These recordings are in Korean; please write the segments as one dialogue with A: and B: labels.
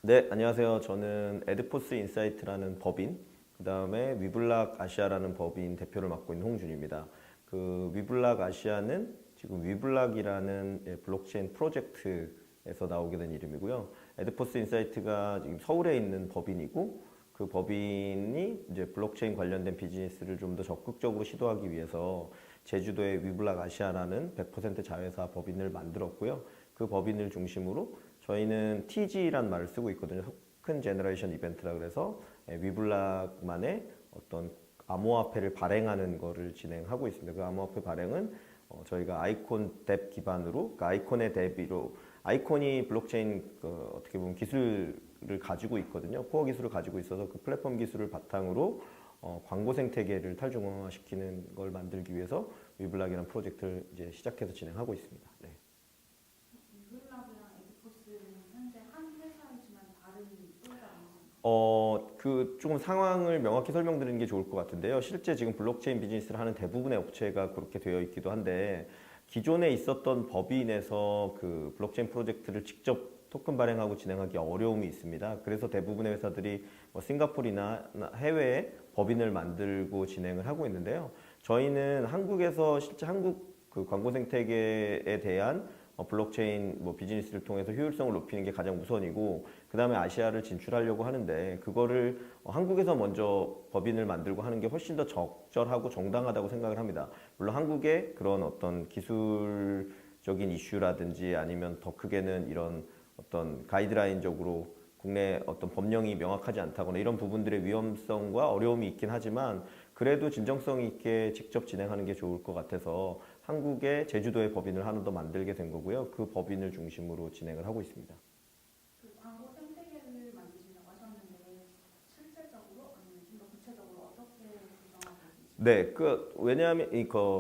A: 네, 안녕하세요. 저는 에드포스 인사이트라는 법인, 그 다음에 위블락 아시아라는 법인 대표를 맡고 있는 홍준입니다. 그 위블락 아시아는 지금 위블락이라는 블록체인 프로젝트에서 나오게 된 이름이고요. 에드포스 인사이트가 지금 서울에 있는 법인이고, 그 법인이 이제 블록체인 관련된 비즈니스를 좀 더 적극적으로 시도하기 위해서 제주도의 위블락 아시아라는 100% 자회사 법인을 만들었고요. 그 법인을 중심으로 저희는 TG란 말을 쓰고 있거든요. 토큰 제너레이션 이벤트라 그래서 위블락만의 어떤 암호화폐를 발행하는 거를 진행하고 있습니다. 그 암호화폐 발행은 저희가 아이콘 뎁 기반으로, 그 아이콘의 뎁으로 아이콘이 블록체인 어떻게 보면 기술을 가지고 있거든요. 코어 기술을 가지고 있어서 그 플랫폼 기술을 바탕으로 광고 생태계를 탈중앙화시키는 걸 만들기 위해서 위블락이라는 프로젝트를 이제 시작해서 진행하고 있습니다. 네.
B: 위블락이랑 에드포스는 현재 한 회사이지만 다른 프로그램인가요?
A: 조금 상황을 명확히 설명드리는 게 좋을 것 같은데요. 실제 지금 블록체인 비즈니스를 하는 대부분의 업체가 그렇게 되어 있기도 한데, 기존에 있었던 법인에서 그 블록체인 프로젝트를 직접 토큰 발행하고 진행하기 어려움이 있습니다. 그래서 대부분의 회사들이 뭐 싱가포르나 해외에 법인을 만들고 진행을 하고 있는데요. 저희는 한국에서 실제 한국 그 광고 생태계에 대한 블록체인 뭐 비즈니스를 통해서 효율성을 높이는 게 가장 우선이고, 그 다음에 아시아를 진출하려고 하는데, 그거를 한국에서 먼저 법인을 만들고 하는 게 훨씬 더 적절하고 정당하다고 생각을 합니다. 물론 한국의 그런 어떤 기술적인 이슈라든지 아니면 더 크게는 이런 어떤 가이드라인적으로 국내 어떤 법령이 명확하지 않다거나 이런 부분들의 위험성과 어려움이 있긴 하지만, 그래도 진정성 있게 직접 진행하는 게 좋을 것 같아서 한국의 제주도의 법인을 하나 더 만들게 된 거고요. 그 법인을 중심으로 진행을 하고 있습니다.
B: 그 광고 생태계를 만드신다고 하셨는데 실질적으로 아니면 좀 더 구체적으로 어떻게 구성하고 계신가요?
A: 네, 왜냐하면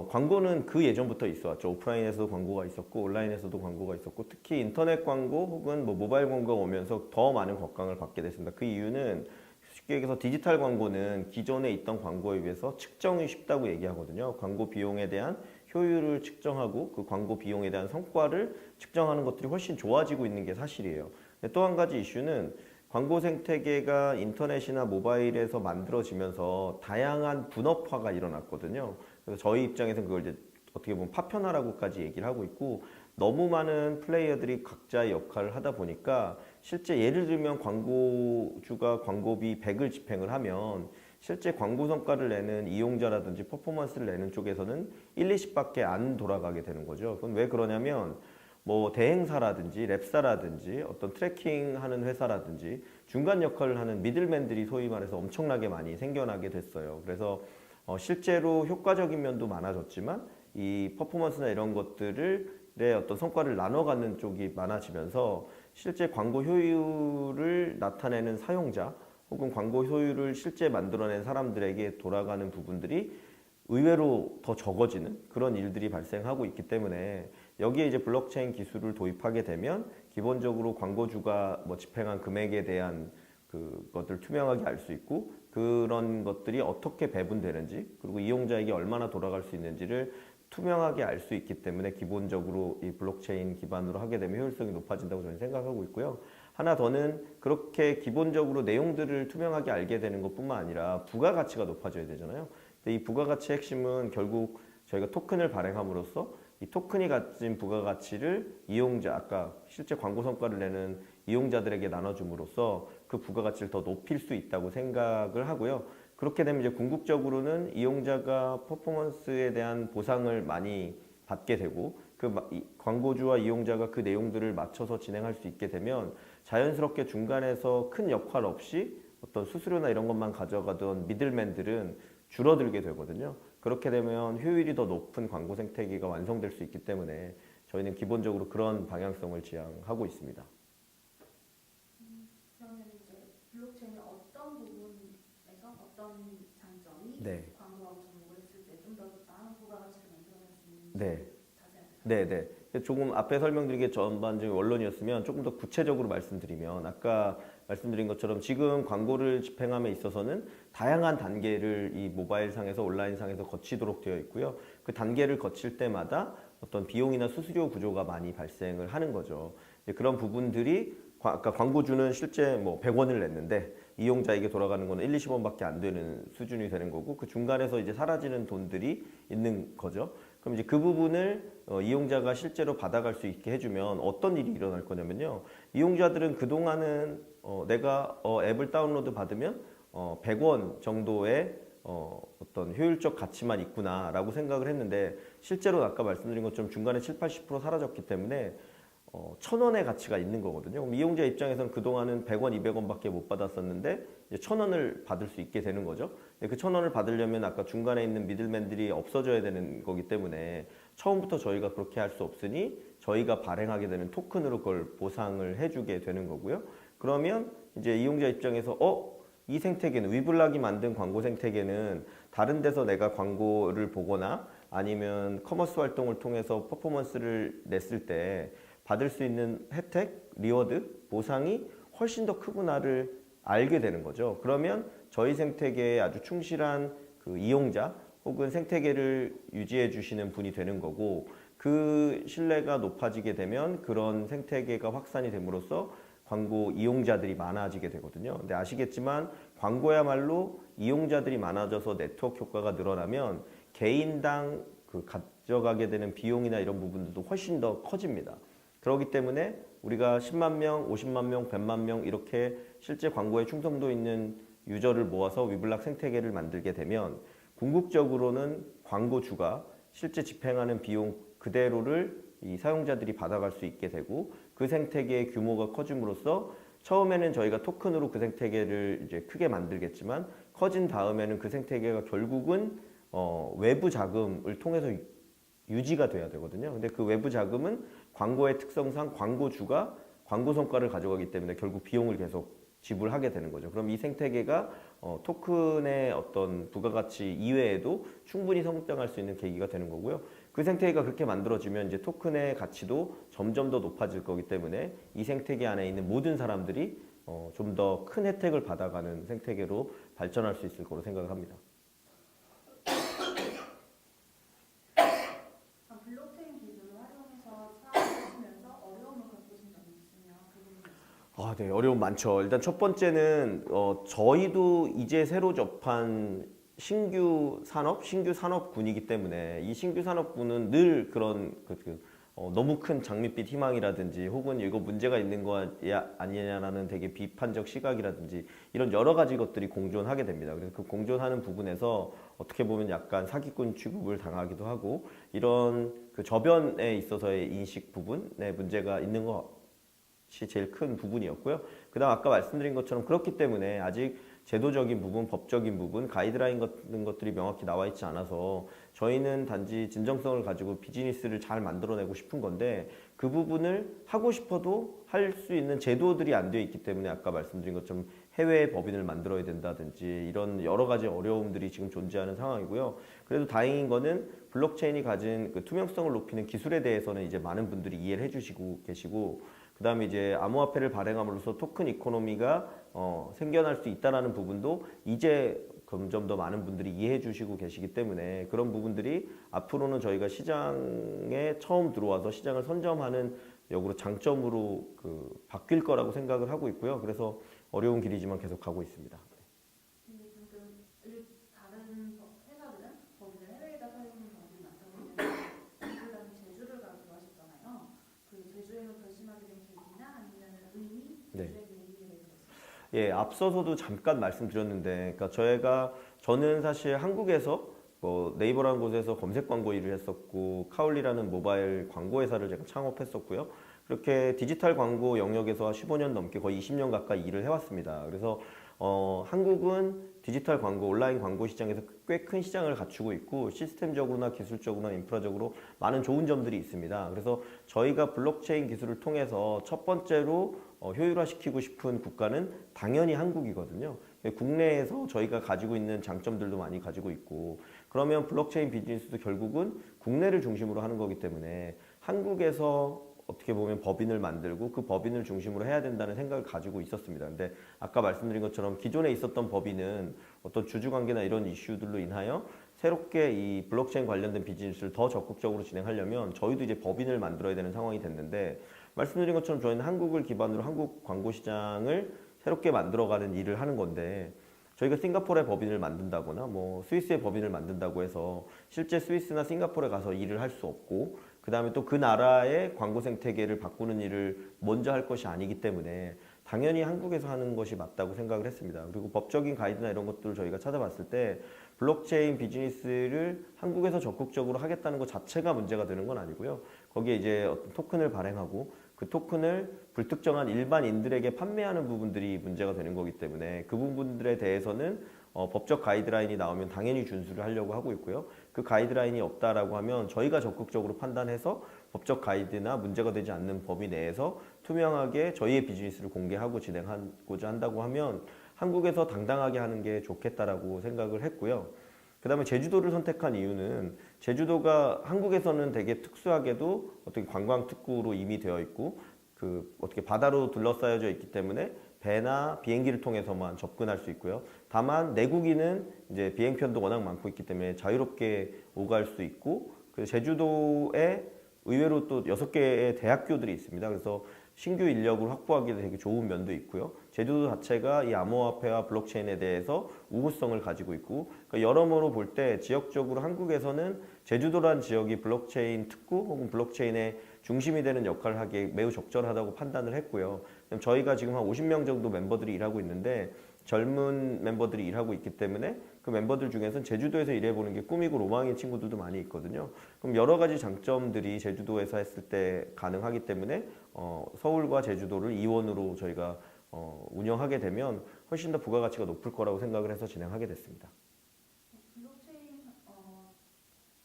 A: 광고는 그 예전부터 있어왔죠. 오프라인에서도 광고가 있었고, 온라인에서도 광고가 있었고, 특히 인터넷 광고 혹은 뭐 모바일 광고가 오면서 더 많은 곽광을 받게 됐습니다. 그 이유는 쉽게 얘기해서 디지털 광고는 기존에 있던 광고에 비해서 측정이 쉽다고 얘기하거든요. 광고 비용에 대한 효율을 측정하고 그 광고 비용에 대한 성과를 측정하는 것들이 훨씬 좋아지고 있는 게 사실이에요. 또 한 가지 이슈는 광고 생태계가 인터넷이나 모바일에서 만들어지면서 다양한 분업화가 일어났거든요. 그래서 저희 입장에서는 그걸 이제 어떻게 보면 파편화라고까지 얘기를 하고 있고, 너무 많은 플레이어들이 각자의 역할을 하다 보니까 실제 예를 들면 광고주가 광고비 100을 집행을 하면 실제 광고 성과를 내는 이용자라든지 퍼포먼스를 내는 쪽에서는 1, 20밖에 안 돌아가게 되는 거죠. 그건 왜 그러냐면 뭐 대행사라든지 랩사라든지 어떤 트래킹하는 회사라든지 중간 역할을 하는 미들맨들이 소위 말해서 엄청나게 많이 생겨나게 됐어요. 그래서 실제로 효과적인 면도 많아졌지만 이 퍼포먼스나 이런 것들의 어떤 성과를 나눠 갖는 쪽이 많아지면서 실제 광고 효율을 나타내는 사용자 혹은 광고 효율을 실제 만들어낸 사람들에게 돌아가는 부분들이 의외로 더 적어지는 그런 일들이 발생하고 있기 때문에, 여기에 이제 블록체인 기술을 도입하게 되면 기본적으로 광고주가 뭐 집행한 금액에 대한 그것들 투명하게 알 수 있고, 그런 것들이 어떻게 배분되는지 그리고 이용자에게 얼마나 돌아갈 수 있는지를 투명하게 알 수 있기 때문에 기본적으로 이 블록체인 기반으로 하게 되면 효율성이 높아진다고 저는 생각하고 있고요. 하나 더는 그렇게 기본적으로 내용들을 투명하게 알게 되는 것뿐만 아니라 부가가치가 높아져야 되잖아요. 근데 이 부가가치의 핵심은 결국 저희가 토큰을 발행함으로써 이 토큰이 가진 부가가치를 이용자, 아까 실제 광고 성과를 내는 이용자들에게 나눠줌으로써 그 부가가치를 더 높일 수 있다고 생각을 하고요. 그렇게 되면 이제 궁극적으로는 이용자가 퍼포먼스에 대한 보상을 많이 받게 되고, 광고주와 이용자가 그 내용들을 맞춰서 진행할 수 있게 되면 자연스럽게 중간에서 큰 역할 없이 어떤 수수료나 이런 것만 가져가던 미들맨들은 줄어들게 되거든요. 그렇게 되면 효율이 더 높은 광고 생태계가 완성될 수 있기 때문에 저희는 기본적으로 그런 방향성을 지향하고 있습니다.
B: 그러면 이제 블록체인의 어떤 부분에서 어떤 장점이
A: 네,
B: 광고하고 접목을 했을 때 좀 더 나은 부가가치를 만들어낼 수
A: 네,
B: 있는지 자세하게
A: 네, 네. 조금 앞에 설명드린 게 전반적인 원론이었으면 조금 더 구체적으로 말씀드리면, 아까 말씀드린 것처럼 지금 광고를 집행함에 있어서는 다양한 단계를 이 모바일 상에서 온라인 상에서 거치도록 되어 있고요. 그 단계를 거칠 때마다 어떤 비용이나 수수료 구조가 많이 발생을 하는 거죠. 이제 그런 부분들이 아까 광고주는 실제 뭐 100원을 냈는데 이용자에게 돌아가는 거는 1, 20원밖에 안 되는 수준이 되는 거고 그 중간에서 이제 사라지는 돈들이 있는 거죠. 그럼 이제 그 부분을 이용자가 실제로 받아갈 수 있게 해주면 어떤 일이 일어날 거냐면요. 이용자들은 그동안은 내가 앱을 다운로드 받으면 100원 정도의 어떤 효율적 가치만 있구나라고 생각을 했는데 실제로 아까 말씀드린 것처럼 중간에 7, 80% 사라졌기 때문에 1,000원의 가치가 있는 거거든요. 그럼 이용자 입장에서는 그동안은 100원, 200원밖에 못 받았었는데 이제 1,000원을 받을 수 있게 되는 거죠. 그 1,000원을 받으려면 아까 중간에 있는 미들맨들이 없어져야 되는 거기 때문에 처음부터 저희가 그렇게 할 수 없으니 저희가 발행하게 되는 토큰으로 그걸 보상을 해주게 되는 거고요. 그러면 이제 이용자 입장에서 이 생태계는 위블락이 만든 광고 생태계는 다른 데서 내가 광고를 보거나 아니면 커머스 활동을 통해서 퍼포먼스를 냈을 때 받을 수 있는 혜택, 리워드, 보상이 훨씬 더 크구나를 알게 되는 거죠. 그러면 저희 생태계에 아주 충실한 그 이용자 혹은 생태계를 유지해 주시는 분이 되는 거고 그 신뢰가 높아지게 되면 그런 생태계가 확산이 됨으로써 광고 이용자들이 많아지게 되거든요. 근데 아시겠지만 광고야말로 이용자들이 많아져서 네트워크 효과가 늘어나면 개인당 그 가져가게 되는 비용이나 이런 부분들도 훨씬 더 커집니다. 그렇기 때문에 우리가 10만 명, 50만 명, 100만 명 이렇게 실제 광고에 충성도 있는 유저를 모아서 위블락 생태계를 만들게 되면 궁극적으로는 광고주가 실제 집행하는 비용 그대로를 이 사용자들이 받아갈 수 있게 되고 그 생태계의 규모가 커짐으로써 처음에는 저희가 토큰으로 그 생태계를 이제 크게 만들겠지만 커진 다음에는 그 생태계가 결국은 외부 자금을 통해서 유지가 돼야 되거든요. 근데 그 외부 자금은 광고의 특성상 광고주가 광고 성과를 가져가기 때문에 결국 비용을 계속 지불하게 되는 거죠. 그럼 이 생태계가 토큰의 어떤 부가가치 이외에도 충분히 성장할 수 있는 계기가 되는 거고요. 그 생태계가 그렇게 만들어지면 이제 토큰의 가치도 점점 더 높아질 거기 때문에 이 생태계 안에 있는 모든 사람들이 좀 더 큰 혜택을 받아가는 생태계로 발전할 수 있을 거로 생각을 합니다.
B: 블록체인 기술을 활용해서 사용하시면서 어려움을 겪으신 적이 있으면 그 부분이
A: 네, 어려움 많죠. 일단 첫 번째는 저희도 이제 새로 접한 신규 산업군이기 때문에 이 신규 산업군은 늘 그런 너무 큰 장밋빛 희망이라든지 혹은 이거 문제가 있는 거야 아니냐라는 되게 비판적 시각이라든지 이런 여러 가지 것들이 공존하게 됩니다. 그래서 그 공존하는 부분에서 어떻게 보면 약간 사기꾼 취급을 당하기도 하고 이런 그 저변에 있어서의 인식 부분에 문제가 있는 것이 제일 큰 부분이었고요. 그다음 아까 말씀드린 것처럼 그렇기 때문에 아직 제도적인 부분, 법적인 부분, 가이드라인 같은 것들이 명확히 나와 있지 않아서 저희는 단지 진정성을 가지고 비즈니스를 잘 만들어내고 싶은 건데 그 부분을 하고 싶어도 할 수 있는 제도들이 안 되어 있기 때문에 아까 말씀드린 것처럼 해외 법인을 만들어야 된다든지 이런 여러 가지 어려움들이 지금 존재하는 상황이고요. 그래도 다행인 거는 블록체인이 가진 그 투명성을 높이는 기술에 대해서는 이제 많은 분들이 이해를 해주시고 계시고 그 다음에 이제 암호화폐를 발행함으로써 토큰 이코노미가 생겨날 수 있다는 부분도 이제 점점 더 많은 분들이 이해해 주시고 계시기 때문에 그런 부분들이 앞으로는 저희가 시장에 처음 들어와서 시장을 선점하는 역으로 장점으로 바뀔 거라고 생각을 하고 있고요. 그래서 어려운 길이지만 계속 가고 있습니다.
B: 근데 지금 다른 회사들은 거기를 해외에다 사용하는 경우들이 많다고 했는데 이분은 제주를 가기로 하셨잖아요. 그 제주행을 결심하게 된 계기나 아니면 의미,
A: 네.
B: 제주의 계기에 대해서
A: 예, 앞서서도 잠깐 말씀드렸는데, 그러니까 저는 사실 한국에서 네이버라는 곳에서 검색 광고 일을 했었고, 카울리라는 모바일 광고 회사를 제가 창업했었고요. 그렇게 디지털 광고 영역에서 15년 넘게 거의 20년 가까이 일을 해왔습니다. 그래서 한국은 디지털 광고, 온라인 광고 시장에서 꽤 큰 시장을 갖추고 있고 시스템적으로나 기술적으로나 인프라적으로 많은 좋은 점들이 있습니다. 그래서 저희가 블록체인 기술을 통해서 첫 번째로 효율화시키고 싶은 국가는 당연히 한국이거든요. 국내에서 저희가 가지고 있는 장점들도 많이 가지고 있고 그러면 블록체인 비즈니스도 결국은 국내를 중심으로 하는 거기 때문에 한국에서 어떻게 보면 법인을 만들고 그 법인을 중심으로 해야 된다는 생각을 가지고 있었습니다. 근데 아까 말씀드린 것처럼 기존에 있었던 법인은 어떤 주주관계나 이런 이슈들로 인하여 새롭게 이 블록체인 관련된 비즈니스를 더 적극적으로 진행하려면 저희도 이제 법인을 만들어야 되는 상황이 됐는데 말씀드린 것처럼 저희는 한국을 기반으로 한국 광고 시장을 새롭게 만들어가는 일을 하는 건데 저희가 싱가포르의 법인을 만든다거나 뭐 스위스의 법인을 만든다고 해서 실제 스위스나 싱가포르에 가서 일을 할 수 없고 그 다음에 또 그 나라의 광고 생태계를 바꾸는 일을 먼저 할 것이 아니기 때문에 당연히 한국에서 하는 것이 맞다고 생각을 했습니다. 그리고 법적인 가이드나 이런 것들을 저희가 찾아봤을 때 블록체인 비즈니스를 한국에서 적극적으로 하겠다는 것 자체가 문제가 되는 건 아니고요. 거기에 이제 어떤 토큰을 발행하고 그 토큰을 불특정한 일반인들에게 판매하는 부분들이 문제가 되는 거기 때문에 그 부분들에 대해서는 법적 가이드라인이 나오면 당연히 준수를 하려고 하고 있고요. 그 가이드라인이 없다라고 하면 저희가 적극적으로 판단해서 법적 가이드나 문제가 되지 않는 범위 내에서 투명하게 저희의 비즈니스를 공개하고 진행하고자 한다고 하면 한국에서 당당하게 하는 게 좋겠다라고 생각을 했고요. 그 다음에 제주도를 선택한 이유는 제주도가 한국에서는 되게 특수하게도 어떻게 관광 특구로 이미 되어 있고 그 어떻게 바다로 둘러싸여져 있기 때문에 배나 비행기를 통해서만 접근할 수 있고요. 다만 내국인은 이제 비행편도 워낙 많고 있기 때문에 자유롭게 오갈 수 있고 그 제주도에 의외로 또 6개의 대학교들이 있습니다. 그래서 신규 인력을 확보하기에 되게 좋은 면도 있고요. 제주도 자체가 이 암호화폐와 블록체인에 대해서 우호성을 가지고 있고 그러니까 여러모로 볼 때 지역적으로 한국에서는 제주도라는 지역이 블록체인 특구 혹은 블록체인의 중심이 되는 역할을 하기에 매우 적절하다고 판단을 했고요. 저희가 지금 한 50명 정도 멤버들이 일하고 있는데 젊은 멤버들이 일하고 있기 때문에 그 멤버들 중에서는 제주도에서 일해보는 게 꿈이고 로망인 친구들도 많이 있거든요. 그럼 여러 가지 장점들이 제주도에서 했을 때 가능하기 때문에 서울과 제주도를 이원으로 저희가 운영하게 되면 훨씬 더 부가가치가 높을 거라고 생각을 해서 진행하게 됐습니다.
B: 블록체인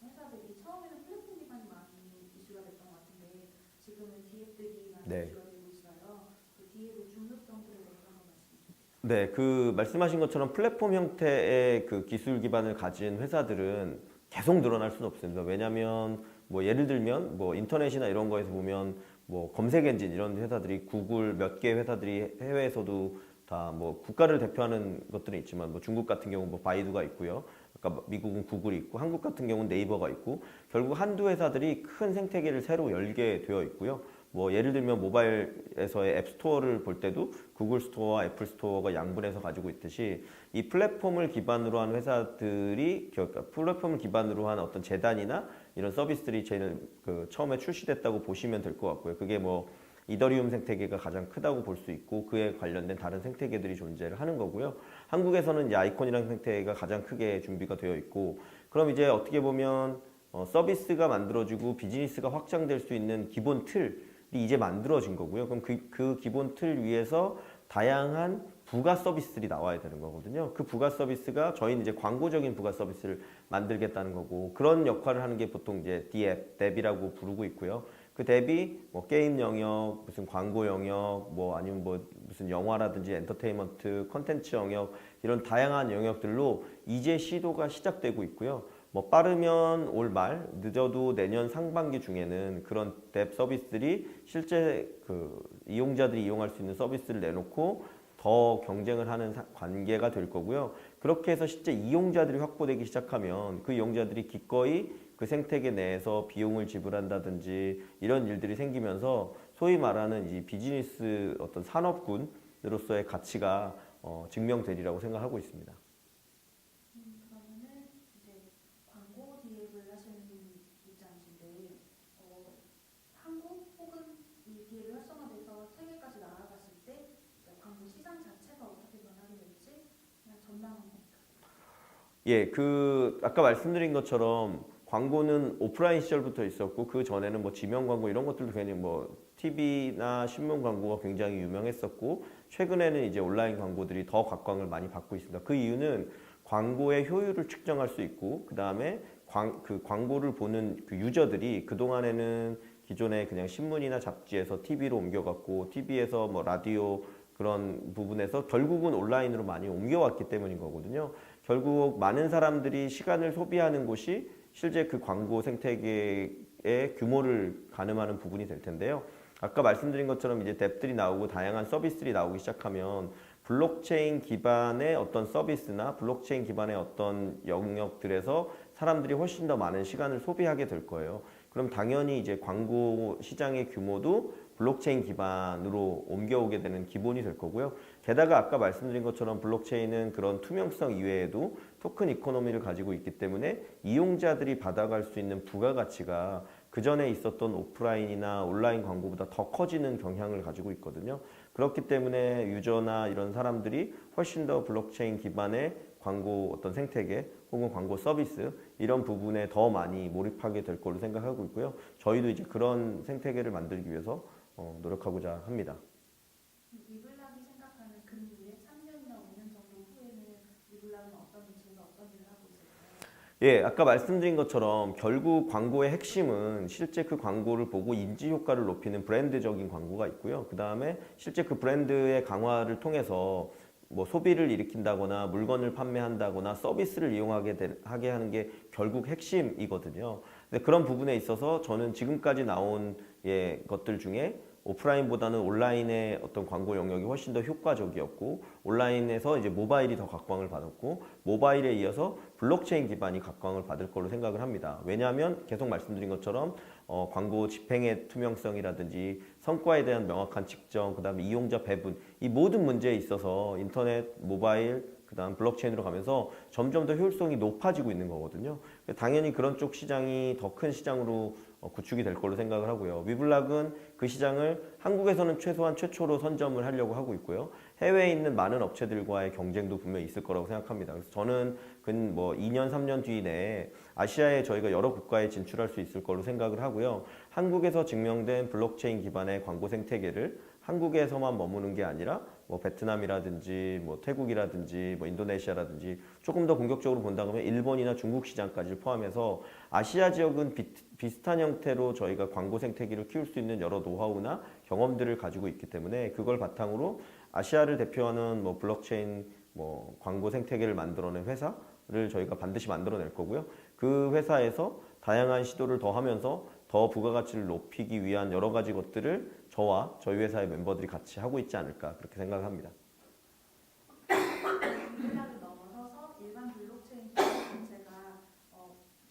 B: 회사들이 처음에는 플랫폼 기반이 많이 이슈가 됐던 것 같은데 지금은 디앱들이 많이
A: 네.
B: 이슈가 되고 있어요. 그 디앱의 중요성들에 대해서 한번 말씀 주세요.
A: 네, 그 말씀하신 것처럼 플랫폼 형태의 그 기술 기반을 가진 회사들은 계속 늘어날 수는 없습니다. 왜냐하면 뭐 예를 들면 뭐 인터넷이나 이런 거에서 보면 뭐 검색 엔진 이런 회사들이 구글 몇 개 회사들이 해외에서도 다 뭐 국가를 대표하는 것들은 있지만 뭐 중국 같은 경우 뭐 바이두가 있고요. 아까 미국은 구글이 있고 한국 같은 경우는 네이버가 있고 결국 한두 회사들이 큰 생태계를 새로 열게 되어 있고요. 뭐 예를 들면 모바일에서의 앱 스토어를 볼 때도 구글 스토어와 애플 스토어가 양분해서 가지고 있듯이 이 플랫폼을 기반으로 한 회사들이 그러니까 플랫폼을 기반으로 한 어떤 재단이나 이런 서비스들이 제일 그 처음에 출시됐다고 보시면 될 것 같고요. 그게 뭐 이더리움 생태계가 가장 크다고 볼 수 있고 그에 관련된 다른 생태계들이 존재를 하는 거고요. 한국에서는 이제 아이콘이라는 생태계가 가장 크게 준비가 되어 있고 그럼 이제 어떻게 보면 서비스가 만들어지고 비즈니스가 확장될 수 있는 기본 틀이 이제 만들어진 거고요. 그럼 그 기본 틀 위에서 다양한 부가 서비스들이 나와야 되는 거거든요. 그 부가 서비스가 저희는 이제 광고적인 부가 서비스를 만들겠다는 거고 그런 역할을 하는 게 보통 이제 뎁이라고 부르고 있고요. 그 뎁이 뭐 게임 영역, 무슨 광고 영역, 뭐 아니면 뭐 무슨 영화라든지 엔터테인먼트, 컨텐츠 영역 이런 다양한 영역들로 이제 시도가 시작되고 있고요. 뭐 빠르면 올 말, 늦어도 내년 상반기 중에는 그런 뎁 서비스들이 실제 그 이용자들이 이용할 수 있는 서비스를 내놓고 더 경쟁을 하는 관계가 될 거고요. 그렇게 해서 실제 이용자들이 확보되기 시작하면 그 이용자들이 기꺼이 그 생태계 내에서 비용을 지불한다든지 이런 일들이 생기면서 소위 말하는 이 비즈니스 어떤 산업군으로서의 가치가 증명되리라고 생각하고 있습니다.
B: 그러면은 이제 광고 디앱을 하시는 입장이신데 한국 혹은 이 디앱이 활성화돼서 세계까지 나아갔을 때 광고 시장 자체가 어떻게 변하게 될지 그냥 전망합니다.
A: 예, 그 아까 말씀드린 것처럼 광고는 오프라인 시절부터 있었고 그 전에는 뭐 지명 광고 이런 것들도 괜히 뭐 TV나 신문 광고가 굉장히 유명했었고 최근에는 이제 온라인 광고들이 더 각광을 많이 받고 있습니다. 그 이유는 광고의 효율을 측정할 수 있고 그 다음에 그 광고를 보는 그 유저들이 그 동안에는 기존에 그냥 신문이나 잡지에서 TV로 옮겨갔고 TV에서 뭐 라디오 그런 부분에서 결국은 온라인으로 많이 옮겨왔기 때문인 거거든요. 결국 많은 사람들이 시간을 소비하는 곳이 실제 그 광고 생태계의 규모를 가늠하는 부분이 될 텐데요. 아까 말씀드린 것처럼 이제 뎁들이 나오고 다양한 서비스들이 나오기 시작하면 블록체인 기반의 어떤 서비스나 블록체인 기반의 어떤 영역들에서 사람들이 훨씬 더 많은 시간을 소비하게 될 거예요. 그럼 당연히 이제 광고 시장의 규모도 블록체인 기반으로 옮겨오게 되는 기본이 될 거고요. 게다가 아까 말씀드린 것처럼 블록체인은 그런 투명성 이외에도 토큰 이코노미를 가지고 있기 때문에 이용자들이 받아갈 수 있는 부가가치가 그 전에 있었던 오프라인이나 온라인 광고보다 더 커지는 경향을 가지고 있거든요. 그렇기 때문에 유저나 이런 사람들이 훨씬 더 블록체인 기반의 광고 어떤 생태계 혹은 광고 서비스 이런 부분에 더 많이 몰입하게 될 걸로 생각하고 있고요. 저희도 이제 그런 생태계를 만들기 위해서 노력하고자 합니다.
B: 리블락이 생각하는 근미래 3년이나 5년 정도 후에는 리블락은 어떤 위치에서 어떤 일을 하고 있을까요?
A: 예, 아까 말씀드린 것처럼 결국 광고의 핵심은 실제 그 광고를 보고 인지 효과를 높이는 브랜드적인 광고가 있고요. 그 다음에 실제 그 브랜드의 강화를 통해서 뭐 소비를 일으킨다거나 물건을 판매한다거나 서비스를 하게 하는 게 결국 핵심이거든요. 근데 그런 부분에 있어서 저는 지금까지 나온 것들 중에 오프라인보다는 온라인의 어떤 광고 영역이 훨씬 더 효과적이었고 온라인에서 이제 모바일이 더 각광을 받았고 모바일에 이어서 블록체인 기반이 각광을 받을 걸로 생각을 합니다. 왜냐하면 계속 말씀드린 것처럼 광고 집행의 투명성이라든지 성과에 대한 명확한 측정, 그다음에 이용자 배분 이 모든 문제에 있어서 인터넷, 모바일, 그다음 블록체인으로 가면서 점점 더 효율성이 높아지고 있는 거거든요. 당연히 그런 쪽 시장이 더 큰 시장으로 구축이 될 걸로 생각을 하고요. 위블락은 그 시장을 한국에서는 최소한 최초로 선점을 하려고 하고 있고요. 해외에 있는 많은 업체들과의 경쟁도 분명히 있을 거라고 생각합니다. 그래서 저는 뭐 2년, 3년 뒤 내에 아시아에 저희가 여러 국가에 진출할 수 있을 걸로 생각을 하고요. 한국에서 증명된 블록체인 기반의 광고 생태계를 한국에서만 머무는 게 아니라 뭐 베트남이라든지 뭐 태국이라든지 뭐 인도네시아라든지 조금 더 공격적으로 본다 그러면 일본이나 중국 시장까지 포함해서 아시아 지역은 비슷한 형태로 저희가 광고 생태계를 키울 수 있는 여러 노하우나 경험들을 가지고 있기 때문에 그걸 바탕으로 아시아를 대표하는 뭐 블록체인 뭐 광고 생태계를 만들어낸 회사를 저희가 반드시 만들어낼 거고요. 그 회사에서 다양한 시도를 더 하면서 더 부가가치를 높이기 위한 여러 가지 것들을 저와 저희 회사의 멤버들이 같이 하고 있지 않을까 그렇게 생각합니다.
B: 리블락을 넘어서서 일반 블록체인 자체가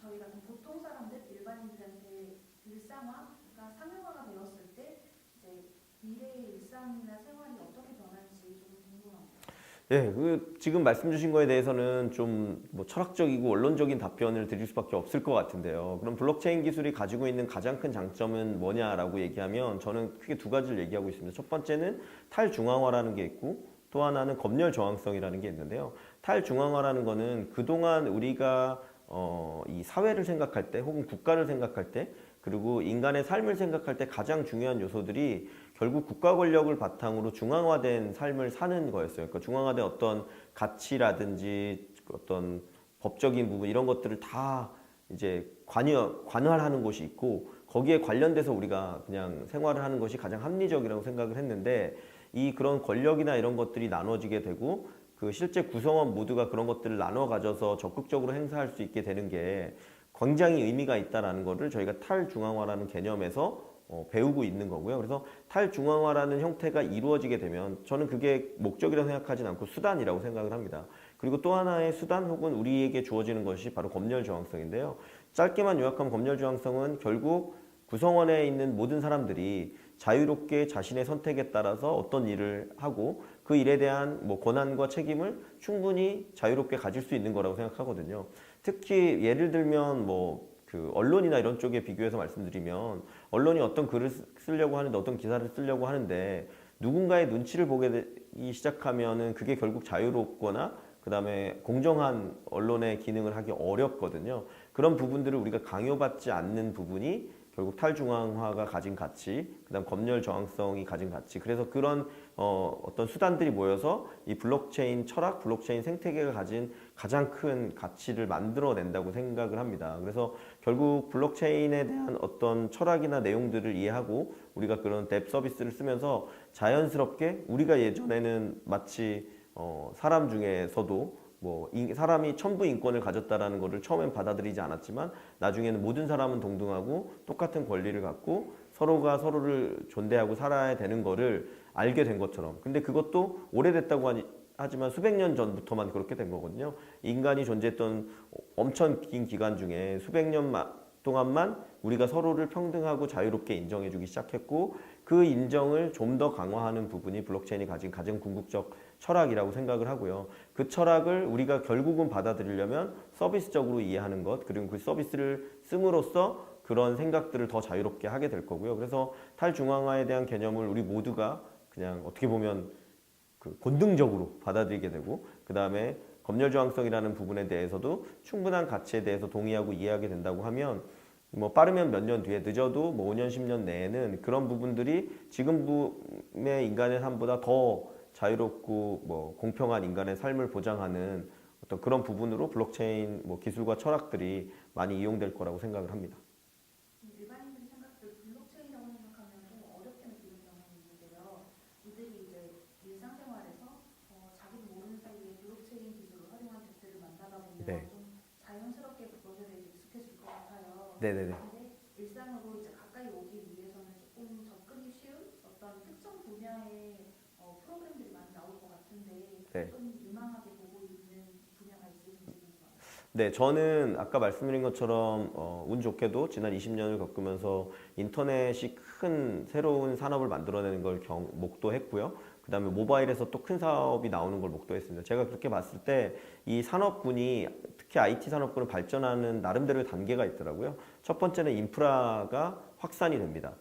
B: 저희 같은 보통 사람들, 일반인들한테 일상화가 상용화가 되었을 때 이제 미래의 일상이나 생활이 어떻게 변할지 좀 궁금합니다.
A: 예, 지금 말씀 주신 거에 대해서는 좀 뭐 철학적이고 원론적인 답변을 드릴 수밖에 없을 것 같은데요. 그럼 블록체인 기술이 가지고 있는 가장 큰 장점은 뭐냐라고 얘기하면 저는 크게 두 가지를 얘기하고 있습니다. 첫 번째는 탈중앙화라는 게 있고 또 하나는 검열 저항성이라는 게 있는데요. 탈중앙화라는 거는 그동안 우리가 이 사회를 생각할 때 혹은 국가를 생각할 때 그리고 인간의 삶을 생각할 때 가장 중요한 요소들이 결국 국가 권력을 바탕으로 중앙화된 삶을 사는 거였어요. 그러니까 중앙화된 어떤 가치라든지 어떤 법적인 부분 이런 것들을 다 이제 관할하는 곳이 있고 거기에 관련돼서 우리가 그냥 생활을 하는 것이 가장 합리적이라고 생각을 했는데 이 그런 권력이나 이런 것들이 나눠지게 되고 그 실제 구성원 모두가 그런 것들을 나눠 가져서 적극적으로 행사할 수 있게 되는 게 굉장히 의미가 있다라는 거를 저희가 탈중앙화라는 개념에서 배우고 있는 거고요. 그래서 탈중앙화라는 형태가 이루어지게 되면 저는 그게 목적이라고 생각하진 않고 수단이라고 생각을 합니다. 그리고 또 하나의 수단 혹은 우리에게 주어지는 것이 바로 검열 저항성인데요. 짧게만 요약하면 검열 저항성은 결국 구성원에 있는 모든 사람들이 자유롭게 자신의 선택에 따라서 어떤 일을 하고 그 일에 대한 뭐 권한과 책임을 충분히 자유롭게 가질 수 있는 거라고 생각하거든요. 특히 예를 들면 뭐 그 언론이나 이런 쪽에 비교해서 말씀드리면 언론이 어떤 글을 쓰려고 하는데 어떤 기사를 쓰려고 하는데 누군가의 눈치를 보게 되기 시작하면은 그게 결국 자유롭거나 그다음에 공정한 언론의 기능을 하기 어렵거든요. 그런 부분들을 우리가 강요받지 않는 부분이 결국 탈중앙화가 가진 가치, 그다음 검열 저항성이 가진 가치. 그래서 그런 어떤 수단들이 모여서 이 블록체인 철학, 블록체인 생태계가 가진 가장 큰 가치를 만들어낸다고 생각을 합니다. 그래서 결국 블록체인에 대한 어떤 철학이나 내용들을 이해하고 우리가 그런 앱 서비스를 쓰면서 자연스럽게 우리가 예전에는 마치 사람 중에서도 뭐 사람이 천부 인권을 가졌다라는 것을 처음엔 받아들이지 않았지만 나중에는 모든 사람은 동등하고 똑같은 권리를 갖고 서로가 서로를 존대하고 살아야 되는 거를 알게 된 것처럼 근데 그것도 오래됐다고 하지만 수백 년 전부터만 그렇게 된 거거든요. 인간이 존재했던 엄청 긴 기간 중에 수백 년 동안만 우리가 서로를 평등하고 자유롭게 인정해주기 시작했고 그 인정을 좀 더 강화하는 부분이 블록체인이 가진 가장 궁극적 철학이라고 생각을 하고요. 그 철학을 우리가 결국은 받아들이려면 서비스적으로 이해하는 것 그리고 그 서비스를 씀으로써 그런 생각들을 더 자유롭게 하게 될 거고요. 그래서 탈중앙화에 대한 개념을 우리 모두가 그냥 어떻게 보면 그 본능적으로 받아들이게 되고 그 다음에 검열저항성이라는 부분에 대해서도 충분한 가치에 대해서 동의하고 이해하게 된다고 하면 뭐 빠르면 몇 년 뒤에 늦어도 뭐 5년, 10년 내에는 그런 부분들이 지금의 인간의 삶보다 더 자유롭고 뭐 공평한 인간의 삶을 보장하는 어떤 그런 부분으로 블록체인 뭐 기술과 철학들이 많이 이용될 거라고 생각을 합니다.
B: 일반인들이 생각할 블록체인이라고 생각하면 좀 어렵게 느끼는 경향이 있는데요. 이들이 이제 일상생활에서 자기도 모르는 사이에 블록체인 기술을 활용한 객들을 만나다 보면
A: 네.
B: 좀 자연스럽게 그것에 대해서 익숙해질 것 같아요.
A: 네네네.
B: 근데 일상으로 이제 가까이 오기 위해서는 조금 접근이 쉬운 어떤 특정 분야의 프로그램들이 많이 나올 것 같은데
A: 네.
B: 좀 유망하게 보고 있는 분야가 있으신지 궁금합니다.
A: 네, 저는 아까 말씀드린 것처럼 운 좋게도 지난 20년을 겪으면서 인터넷이 큰 새로운 산업을 만들어내는 걸 목도했고요. 그 다음에 모바일에서 또 큰 사업이 나오는 걸 목도했습니다. 제가 그렇게 봤을 때 이 산업군이 특히 IT 산업군을 발전하는 나름대로의 단계가 있더라고요. 첫 번째는 인프라가 확산이 됩니다.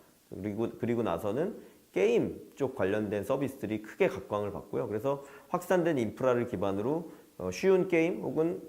A: 그리고 나서는 게임 쪽 관련된 서비스들이 크게 각광을 받고요. 그래서 확산된 인프라를 기반으로 쉬운 게임 혹은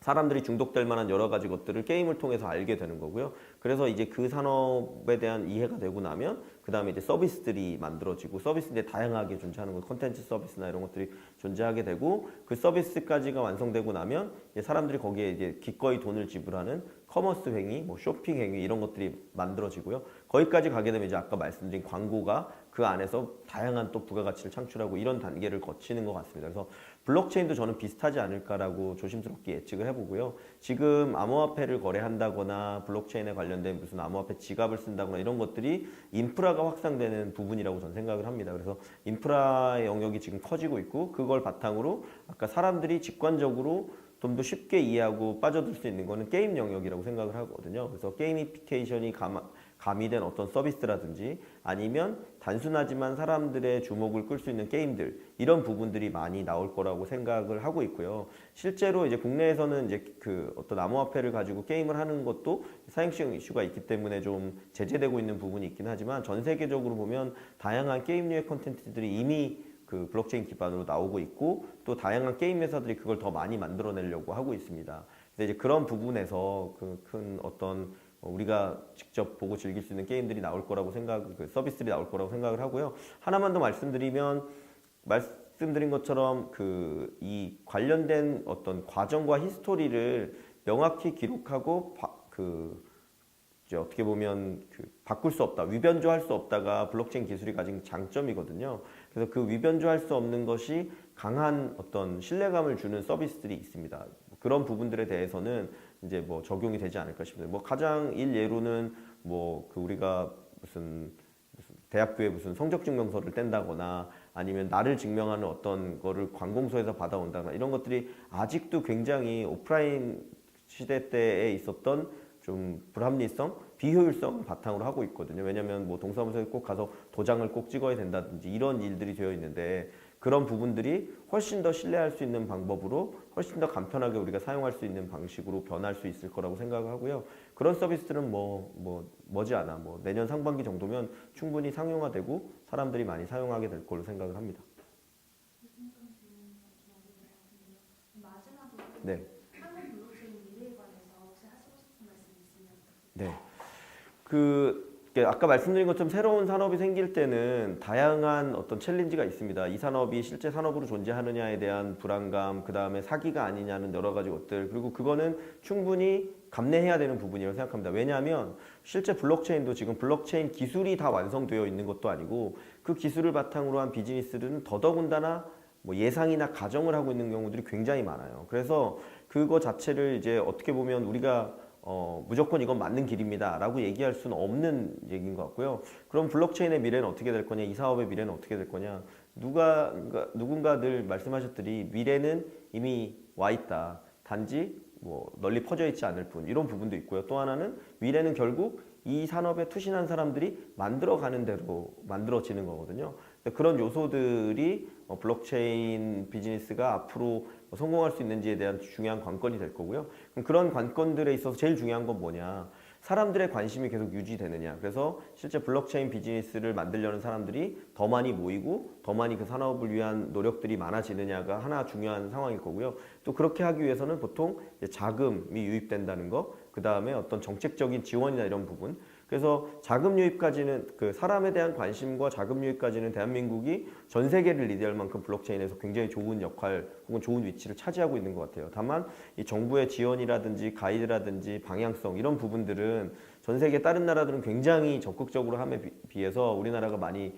A: 사람들이 중독될 만한 여러 가지 것들을 게임을 통해서 알게 되는 거고요. 그래서 이제 그 산업에 대한 이해가 되고 나면 그 다음에 이제 서비스들이 만들어지고 서비스인데 다양하게 존재하는 거 콘텐츠 서비스나 이런 것들이 존재하게 되고 그 서비스까지가 완성되고 나면 이제 사람들이 거기에 이제 기꺼이 돈을 지불하는 커머스 행위, 뭐 쇼핑 행위 이런 것들이 만들어지고요. 거기까지 가게 되면 이제 아까 말씀드린 광고가 그 안에서 다양한 또 부가가치를 창출하고 이런 단계를 거치는 것 같습니다. 그래서 블록체인도 저는 비슷하지 않을까라고 조심스럽게 예측을 해보고요. 지금 암호화폐를 거래한다거나 블록체인에 관련된 무슨 암호화폐 지갑을 쓴다거나 이런 것들이 인프라가 확산되는 부분이라고 저는 생각을 합니다. 그래서 인프라의 영역이 지금 커지고 있고 그걸 바탕으로 아까 사람들이 직관적으로 좀 더 쉽게 이해하고 빠져들 수 있는 거는 게임 영역이라고 생각을 하거든요. 그래서 게이미피케이션이 가미된 어떤 서비스라든지 아니면 단순하지만 사람들의 주목을 끌 수 있는 게임들 이런 부분들이 많이 나올 거라고 생각을 하고 있고요. 실제로 이제 국내에서는 이제 그 어떤 암호화폐를 가지고 게임을 하는 것도 사행시 이슈가 있기 때문에 좀 제재되고 있는 부분이 있긴 하지만 전 세계적으로 보면 다양한 게임류의 콘텐츠들이 이미 그 블록체인 기반으로 나오고 있고 또 다양한 게임 회사들이 그걸 더 많이 만들어내려고 하고 있습니다. 근데 이제 그런 부분에서 그 큰 어떤 우리가 직접 보고 즐길 수 있는 게임들이 나올 거라고 그 서비스들이 나올 거라고 생각을 하고요. 하나만 더 말씀드린 것처럼 그 이 관련된 어떤 과정과 히스토리를 명확히 기록하고 이제 어떻게 보면 바꿀 수 없다, 위변조할 수 없다가 블록체인 기술이 가진 장점이거든요. 그래서 그 위변조할 수 없는 것이 강한 어떤 신뢰감을 주는 서비스들이 있습니다. 그런 부분들에 대해서는 이제 뭐 적용이 되지 않을까 싶습니다. 뭐 가장 일예로는 뭐 그 우리가 무슨 대학교에 무슨 성적 증명서를 뗀다거나 아니면 나를 증명하는 어떤 거를 관공서에서 받아온다거나 이런 것들이 아직도 굉장히 오프라인 시대 때에 있었던 좀 불합리성, 비효율성을 바탕으로 하고 있거든요. 왜냐하면 뭐 동사무소에 꼭 가서 도장을 꼭 찍어야 된다든지 이런 일들이 되어 있는데 그런 부분들이 훨씬 더 신뢰할 수 있는 방법으로 훨씬 더 간편하게 우리가 사용할 수 있는 방식으로 변할 수 있을 거라고 생각을 하고요. 그런 서비스들은 머지않아 뭐 내년 상반기 정도면 충분히 상용화되고 사람들이 많이 사용하게 될 걸로 생각을 합니다.
B: 마지막으로
A: 네.
B: 한국 블록체인 미래에 관해서 혹시 하시고 싶은 말씀 있으면
A: 네. 아까 말씀드린 것처럼 새로운 산업이 생길 때는 다양한 어떤 챌린지가 있습니다. 이 산업이 실제 산업으로 존재하느냐에 대한 불안감, 그 다음에 사기가 아니냐는 여러 가지 것들, 그리고 그거는 충분히 감내해야 되는 부분이라고 생각합니다. 왜냐하면 실제 블록체인도 지금 블록체인 기술이 다 완성되어 있는 것도 아니고 그 기술을 바탕으로 한 비즈니스들은 더더군다나 뭐 예상이나 가정을 하고 있는 경우들이 굉장히 많아요. 그래서 그거 자체를 이제 어떻게 보면 우리가 무조건 이건 맞는 길입니다 라고 얘기할 수는 없는 얘기인 것 같고요. 그럼 블록체인의 미래는 어떻게 될 거냐, 이 사업의 미래는 어떻게 될 거냐, 누군가 늘 말씀하셨더니 미래는 이미 와 있다. 단지 뭐 널리 퍼져 있지 않을 뿐 이런 부분도 있고요. 또 하나는 미래는 결국 이 산업에 투신한 사람들이 만들어가는 대로 만들어지는 거거든요. 그런 요소들이 블록체인 비즈니스가 앞으로 성공할 수 있는지에 대한 중요한 관건이 될 거고요. 그럼 그런 관건들에 있어서 제일 중요한 건 뭐냐? 사람들의 관심이 계속 유지되느냐. 그래서 실제 블록체인 비즈니스를 만들려는 사람들이 더 많이 모이고 더 많이 그 산업을 위한 노력들이 많아지느냐가 하나 중요한 상황일 거고요. 또 그렇게 하기 위해서는 보통 이제 자금이 유입된다는 거, 그 다음에 어떤 정책적인 지원이나 이런 부분. 그래서 자금 유입까지는 그 사람에 대한 관심과 자금 유입까지는 대한민국이 전 세계를 리드할 만큼 블록체인에서 굉장히 좋은 역할 혹은 좋은 위치를 차지하고 있는 것 같아요. 다만 이 정부의 지원이라든지 가이드라든지 방향성 이런 부분들은 전 세계 다른 나라들은 굉장히 적극적으로 함에 비해서 우리나라가 많이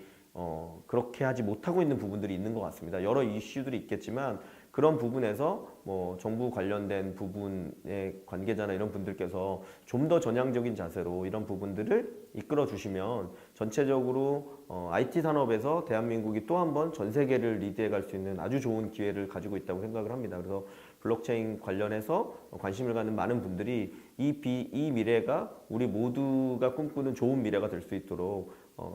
A: 그렇게 하지 못하고 있는 부분들이 있는 것 같습니다. 여러 이슈들이 있겠지만 그런 부분에서 뭐 정부 관련된 부분의 관계자나 이런 분들께서 좀 더 전향적인 자세로 이런 부분들을 이끌어 주시면 전체적으로 IT 산업에서 대한민국이 또 한 번 전 세계를 리드해 갈 수 있는 아주 좋은 기회를 가지고 있다고 생각을 합니다. 그래서 블록체인 관련해서 관심을 갖는 많은 분들이 이 미래가 우리 모두가 꿈꾸는 좋은 미래가 될 수 있도록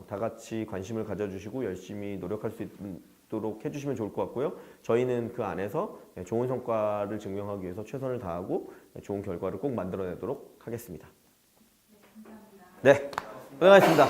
A: 다 같이 관심을 가져주시고 열심히 노력할 수 있도록 해주시면 좋을 것 같고요. 저희는 그 안에서 좋은 성과를 증명하기 위해서 최선을 다하고 좋은 결과를 꼭 만들어내도록 하겠습니다.
B: 네, 감사합니다.
A: 네, 고생하셨습니다.